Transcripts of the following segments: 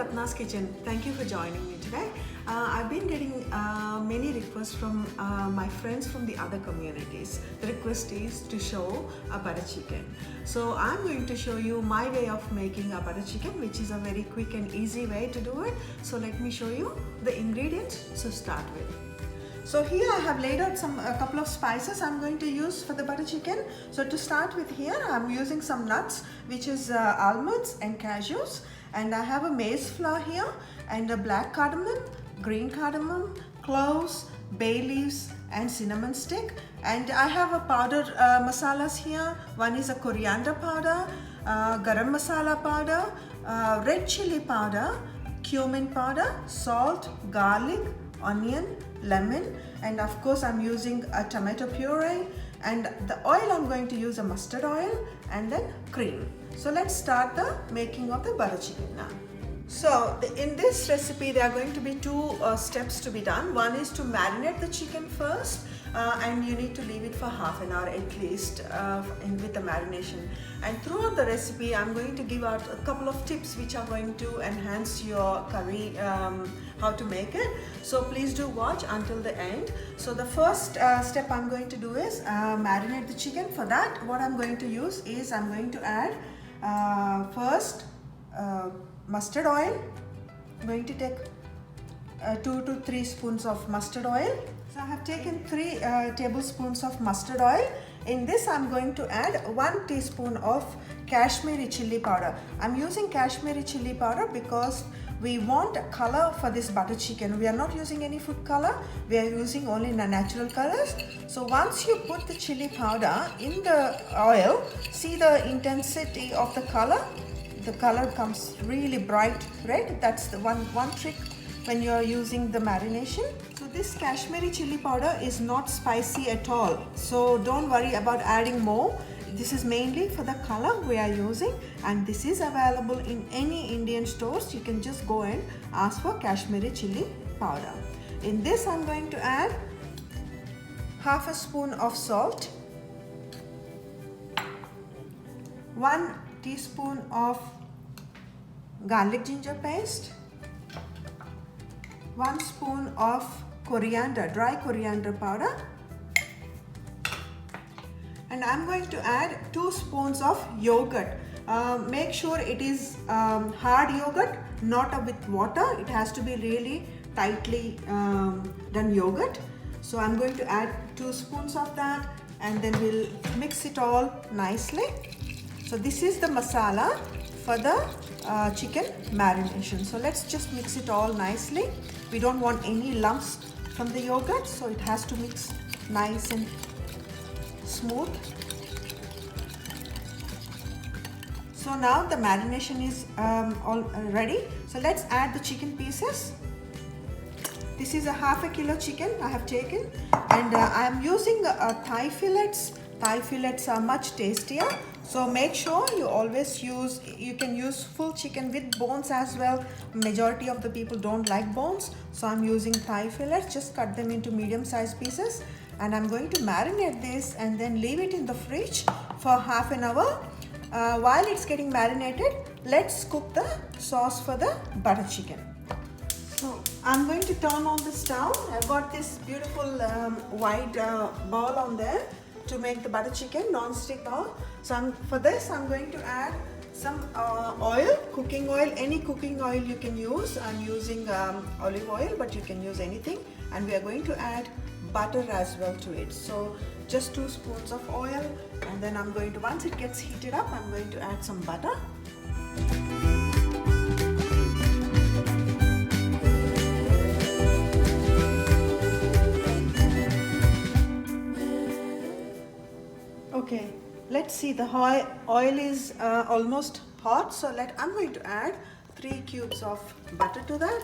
Ratna's Kitchen. Thank you for joining me today. I've been getting many requests from my friends from the other communities. The request is to show a butter chicken. So I'm going to show you my way of making a butter chicken, which is a very quick and easy way to do it. So let me show you the ingredients to start with. So here I have laid out a couple of spices I'm going to use for the butter chicken. So to start with, here I'm using some nuts, which is almonds and cashews, and I have a maize flour here and a black cardamom, green cardamom, cloves, bay leaves and cinnamon stick, and I have a powdered masalas here. One is a coriander powder, garam masala powder, red chili powder, cumin powder, salt, garlic, onion, lemon, and of course I'm using a tomato puree, and the oil I'm going to use a mustard oil, and then cream. So let's start the making of the butter chicken now. So in this recipe there are going to be two steps to be done. One is to marinate the chicken first, and you need to leave it for half an hour at least with the marination. And throughout the recipe I'm going to give out a couple of tips which are going to enhance your curry, how to make it. So please do watch until the end. So the first step I'm going to do is marinate the chicken. For that, what I'm going to use is I'm going to add first mustard oil. I'm going to take 2 to 3 spoons of mustard oil. So I have taken 3 tablespoons of mustard oil. In this I'm going to add 1 teaspoon of Kashmiri chili powder. I'm using Kashmiri chili powder because we want color for this butter chicken. We are not using any food color. We are using only natural colors. So once you put the chili powder in the oil, see the intensity of the color. The color comes really bright red. That's the one trick when you are using the marination. So this Kashmiri chili powder is not spicy at all. So don't worry about adding more. This is mainly for the color we are using, and this is available in any Indian stores. You can just go and ask for Kashmiri chili powder. In this I'm going to add half a spoon of salt, 1 teaspoon of garlic ginger paste, 1 spoon of coriander, dry coriander powder, and I'm going to add 2 spoons of yogurt. Make sure it is hard yogurt, not with water. It has to be really tightly done yogurt. So I'm going to add 2 spoons of that, and then we'll mix it all nicely. So this is the masala for the chicken marination. So let's just mix it all nicely. We don't want any lumps from the yogurt, so it has to mix nice and smooth. So now the marination is all ready. So let's add the chicken pieces. This is a half a kilo chicken I have taken, and I am using thigh fillets. Thigh fillets are much tastier. So make sure you always use, you can use full chicken with bones as well. Majority of the people don't like bones. So I'm using thigh fillets. Just cut them into medium sized pieces, and I'm going to marinate this and then leave it in the fridge for half an hour. While it's getting marinated, let's cook the sauce for the butter chicken. So I'm going to turn on the stove. I've got this beautiful white bowl on there to make the butter chicken, non-stick bowl. So for this I'm going to add some oil, cooking oil, any cooking oil you can use. I'm using olive oil, but you can use anything, and we are going to add butter as well to it. So just 2 spoons of oil, and then I'm going to, once it gets heated up, I'm going to add some butter. Okay, let's see, the oil is almost hot, so I'm going to add 3 cubes of butter to that.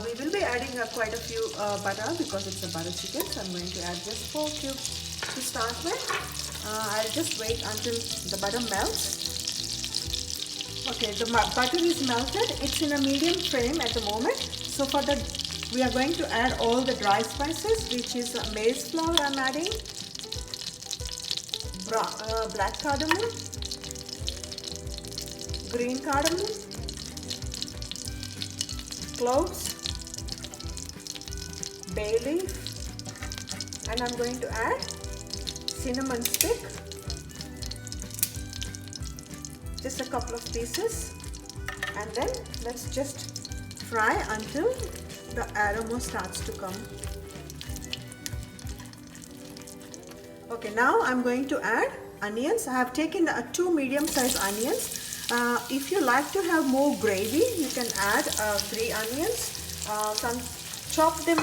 We will be adding quite a few butter because it's a butter chicken, so I'm going to add just 4 cubes to start with. I'll just wait until the butter melts. Okay, the butter is melted. It's in a medium flame at the moment. So we are going to add all the dry spices, which is maize flour I'm adding, black cardamom, green cardamom, cloves, bay leaf, and I'm going to add cinnamon stick, just a couple of pieces, and then let's just fry until the aroma starts to come. Okay, now I'm going to add onions. I have taken 2 medium-sized onions. If you like to have more gravy, you can add 3 onions. Chop them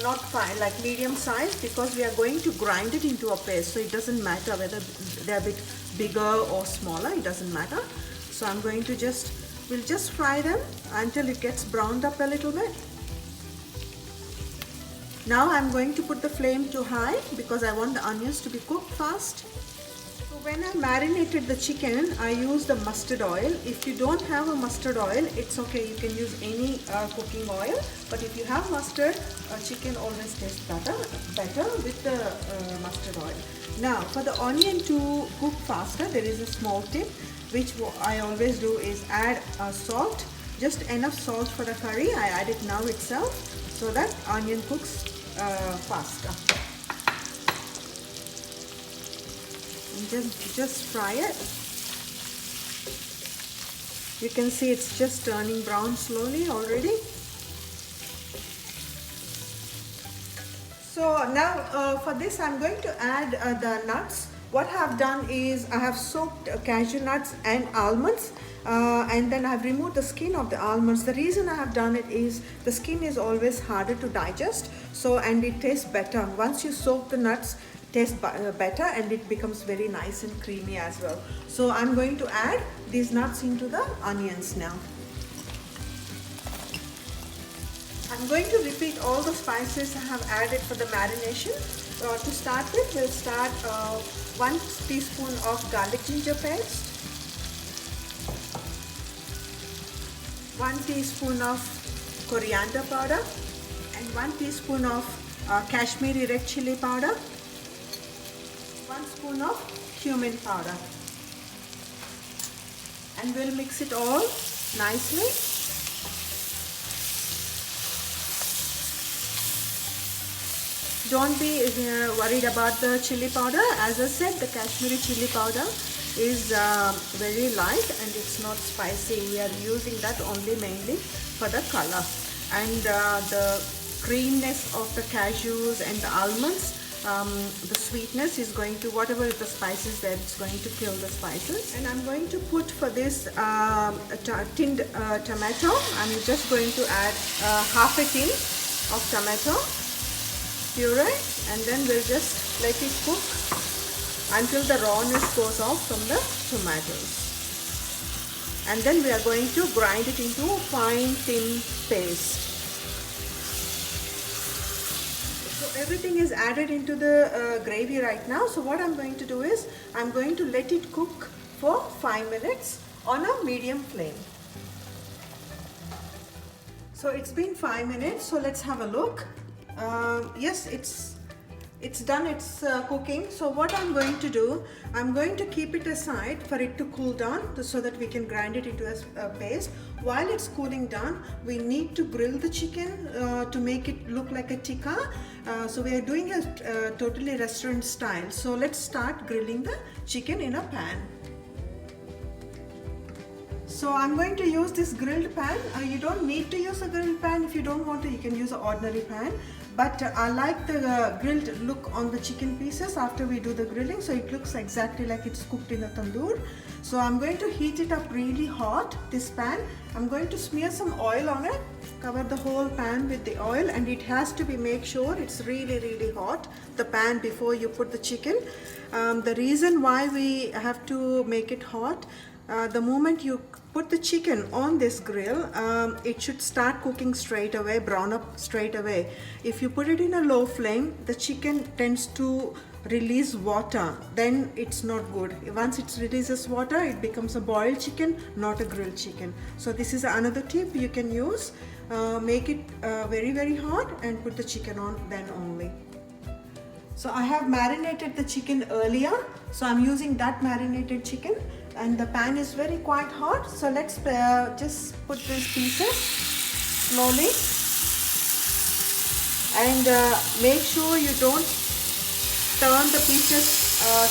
not fine, like medium size, because we are going to grind it into a paste. So it doesn't matter whether they're a bit bigger or smaller. It doesn't matter. So I'm going to we'll just fry them until it gets browned up a little bit. Now I'm going to put the flame to high because I want the onions to be cooked fast. So when I marinated the chicken, I used the mustard oil. If you don't have a mustard oil, it's okay. You can use any cooking oil. But if you have mustard, chicken always tastes better with the mustard oil. Now for the onion to cook faster, there is a small tip which I always do is add salt. Just enough salt for the curry. I add it now itself so that onion cooks faster. And just fry it. You can see it's just turning brown slowly already. So now for this I'm going to add the nuts. What I have done is I have soaked cashew nuts and almonds, and then I have removed the skin of the almonds. The reason I have done it is the skin is always harder to digest, and it tastes better. Once you soak the nuts, it tastes better and it becomes very nice and creamy as well. So I'm going to add these nuts into the onions now. I'm going to repeat all the spices I have added for the marination. To start with, we'll start 1 teaspoon of garlic ginger paste, 1 teaspoon of coriander powder, and 1 teaspoon of Kashmiri red chili powder, 1 spoon of cumin powder, and we'll mix it all nicely. Don't be worried about the chili powder. As I said, the Kashmiri chili powder is very light and it's not spicy. We are using that only mainly for the color. And the creaminess of the cashews and the almonds, the sweetness is going to, whatever the spices there, it's going to kill the spices. And I'm going to put for this tinned tomato, I'm just going to add half a tin of tomato puree, and then we'll just let it cook until the rawness goes off from the tomatoes. And then we are going to grind it into a fine thin paste. So everything is added into the gravy right now. So what I'm going to do is I'm going to let it cook for 5 minutes on a medium flame. So it's been 5 minutes, so let's have a look. Yes, it's done its cooking. So what I'm going to do, I'm going to keep it aside for it to cool down so that we can grind it into a paste. While it's cooling down, we need to grill the chicken to make it look like a tikka. So we are doing a totally restaurant style. So let's start grilling the chicken in a pan. So I'm going to use this grilled pan. You don't need to use a grilled pan. If you don't want to, you can use an ordinary pan. But I like the grilled look on the chicken pieces after we do the grilling. So it looks exactly like it's cooked in a tandoor. So I'm going to heat it up really hot, this pan. I'm going to smear some oil on it. Cover the whole pan with the oil, and it has to be, make sure it's really hot, the pan, before you put the chicken. The reason why we have to make it hot, the moment you put the chicken on this grill, it should start cooking straight away, brown up straight away. If you put it in a low flame, the chicken tends to release water, then it's not good. Once it releases water, it becomes a boiled chicken, not a grilled chicken. So this is another tip you can use. Make it very hot and put the chicken on then only. So I have marinated the chicken earlier, so I'm using that marinated chicken, and the pan is quite hot. So let's just put these pieces slowly, and make sure you don't turn the pieces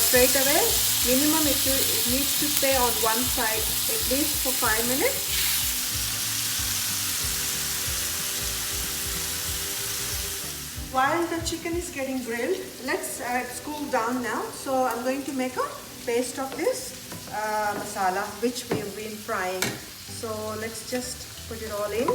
straight away. Minimum it needs to stay on one side at least for 5 minutes. While the chicken is getting grilled, let's cool down now. So I'm going to make a paste of this masala which we have been frying. So let's just put it all in.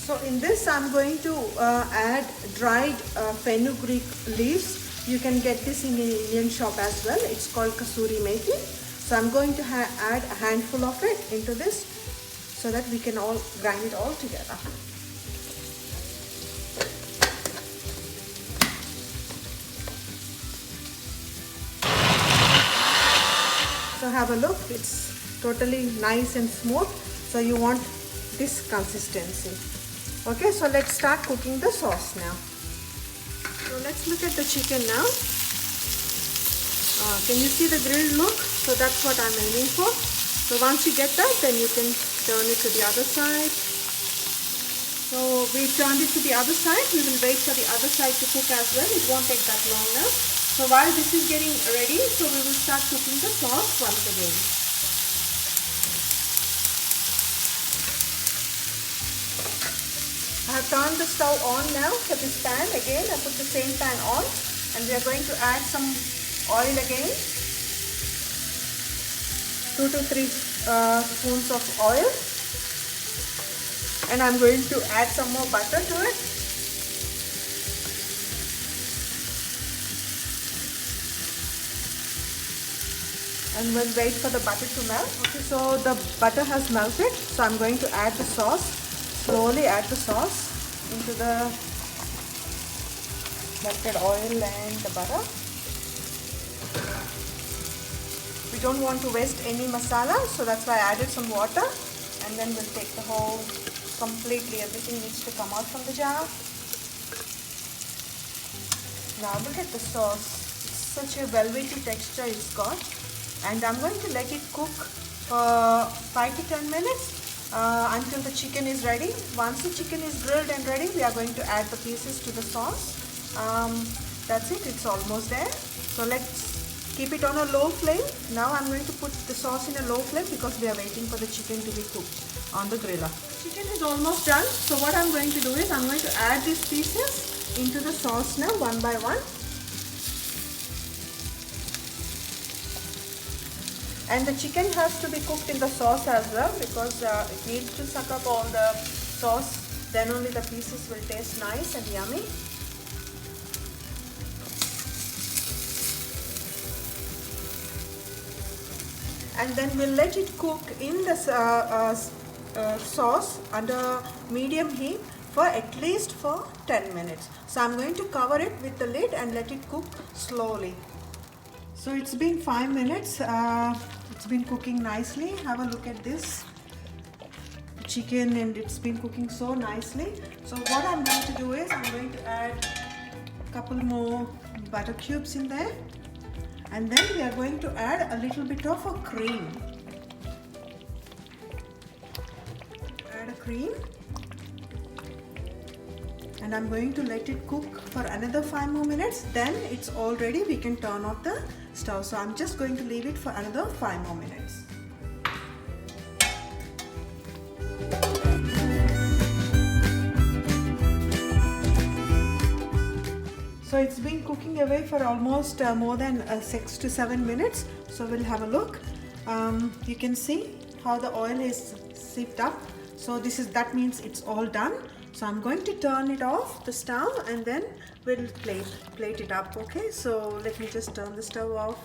So in this I'm going to add dried fenugreek leaves. You can get this in an Indian shop as well. It's called kasuri methi. So I'm going to add a handful of it into this so that we can all grind it all together. So have a look, it's totally nice and smooth. So you want this consistency. Okay, so let's start cooking the sauce now. So let's look at the chicken now. Can you see the grilled look? So that's what I'm aiming for. So once you get that, then you can turn it to the other side. So we turned it to the other side. We will wait for the other side to cook as well. It won't take that long now. So while this is getting ready, so we will start cooking the sauce once again. I have turned the stove on now for this pan. Again, I put the same pan on, and we are going to add some oil again. 2 to 3 spoons of oil, and I'm going to add some more butter to it. And we'll wait for the butter to melt. Okay, so the butter has melted, so I'm going to add the sauce. Slowly add the sauce into the melted oil and the butter. We don't want to waste any masala, so that's why I added some water, and then we'll take the whole, completely everything needs to come out from the jar. Now look at the sauce, it's such a velvety texture it's got, and I'm going to let it cook for 5 to 10 minutes until the chicken is ready. Once the chicken is grilled and ready, we are going to add the pieces to the sauce. That's it, it's almost there. So let's keep it on a low flame. Now I'm going to put the sauce in a low flame because we are waiting for the chicken to be cooked on the griller. Chicken is almost done. So what I'm going to do is I'm going to add these pieces into the sauce now one by one. And the chicken has to be cooked in the sauce as well because it needs to suck up all the sauce. Then only the pieces will taste nice and yummy. And then we'll let it cook in the sauce under medium heat for at least for 10 minutes. So I'm going to cover it with the lid and let it cook slowly. So it's been 5 minutes. It's been cooking nicely. Have a look at this chicken, and it's been cooking so nicely. So what I'm going to do is I'm going to add a couple more butter cubes in there. And then we are going to add a little bit of a cream. Add a cream. And I'm going to let it cook for another 5 more minutes. Then it's all ready. We can turn off the stove. So I'm just going to leave it for another 5 more minutes. So it's been cooking away for almost more than 6 to 7 minutes. So we'll have a look. You can see how the oil is sipped up. So that means it's all done. So I'm going to turn it off the stove, and then we'll plate it up. Okay, so let me just turn the stove off.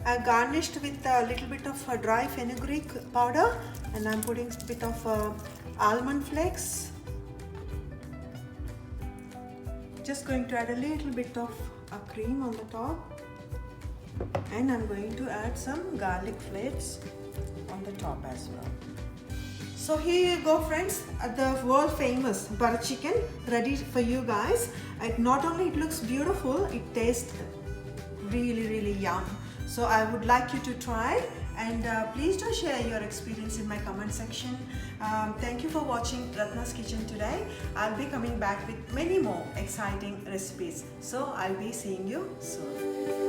I garnished with a little bit of dry fenugreek powder, and I'm putting a bit of almond flakes. Just going to add a little bit of cream on the top, and I'm going to add some garlic flakes on the top as well. So here you go friends, the world famous butter chicken ready for you guys. Not only it looks beautiful, it tastes really yum. So I would like you to try, and please do share your experience in my comment section. Thank you for watching Ratna's Kitchen today. I'll be coming back with many more exciting recipes. So I'll be seeing you soon.